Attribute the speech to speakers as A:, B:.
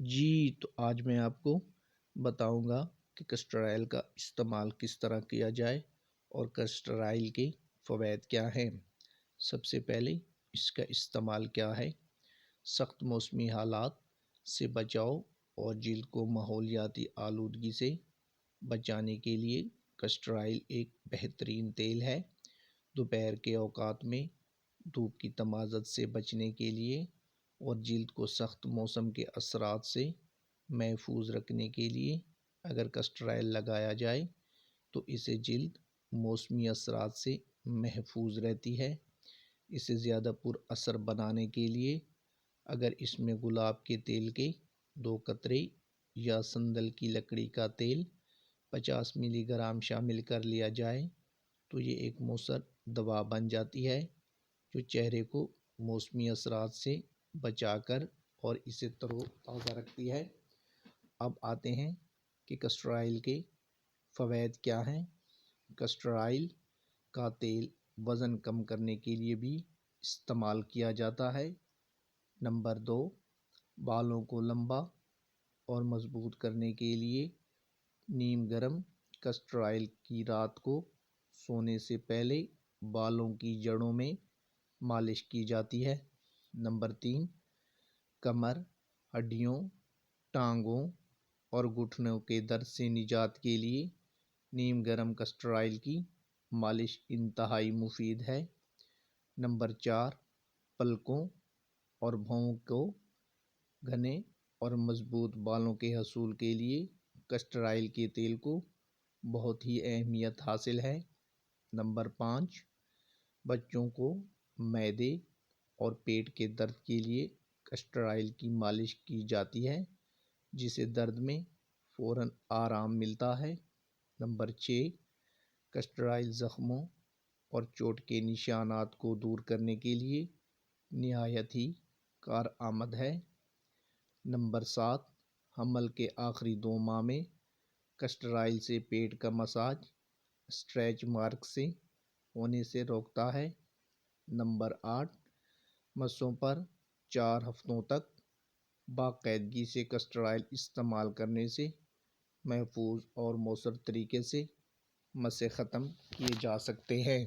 A: جی تو آج میں آپ کو بتاؤں گا کہ کسٹر آئل کا استعمال کس طرح کیا جائے اور کسٹر آئل کے فوائد کیا ہیں۔ سب سے پہلے اس کا استعمال کیا ہے۔ سخت موسمی حالات سے بچاؤ اور جلد کو ماحولیاتی آلودگی سے بچانے کے لیے کسٹر آئل ایک بہترین تیل ہے۔ دوپہر کے اوقات میں دھوپ کی تمازت سے بچنے کے لیے اور جلد کو سخت موسم کے اثرات سے محفوظ رکھنے کے لیے اگر کسٹر آئل لگایا جائے تو اسے جلد موسمی اثرات سے محفوظ رہتی ہے۔ اسے زیادہ پر اثر بنانے کے لیے اگر اس میں گلاب کے تیل کے 2 قطرے یا سندل کی لکڑی کا تیل 50 ملی گرام شامل کر لیا جائے تو یہ ایک مؤثر دوا بن جاتی ہے جو چہرے کو موسمی اثرات سے بچا کر اور اسے تر و تازہ رکھتی ہے۔ اب آتے ہیں کہ کسٹر آئل کے فوائد کیا ہیں۔ کسٹر آئل کا تیل وزن کم کرنے کے لیے بھی استعمال کیا جاتا ہے۔ نمبر 2، بالوں کو لمبا اور مضبوط کرنے کے لیے نیم گرم کسٹر آئل کی رات کو سونے سے پہلے بالوں کی جڑوں میں مالش کی جاتی ہے۔ نمبر 3، کمر، ہڈیوں، ٹانگوں اور گھٹنوں کے درد سے نجات کے لیے نیم گرم کسٹر آئل کی مالش انتہائی مفید ہے۔ نمبر 4، پلکوں اور بھووں کو گھنے اور مضبوط بالوں کے حصول کے لیے کسٹر آئل کے تیل کو بہت ہی اہمیت حاصل ہے۔ نمبر 5، بچوں کو معدے اور پیٹ کے درد کے لیے کسٹر آئل کی مالش کی جاتی ہے جسے درد میں فوراً آرام ملتا ہے۔ نمبر 6، کسٹر آئل زخموں اور چوٹ کے نشانات کو دور کرنے کے لیے نہایت ہی کارآمد ہے۔ نمبر 7، حمل کے آخری 2 ماہ میں کسٹر آئل سے پیٹ کا مساج اسٹریچ مارک سے ہونے سے روکتا ہے۔ نمبر 8، مسوں پر 4 ہفتوں تک باقاعدگی سے کسٹر آئل استعمال کرنے سے محفوظ اور مؤثر طریقے سے مسیں ختم کیے جا سکتے ہیں۔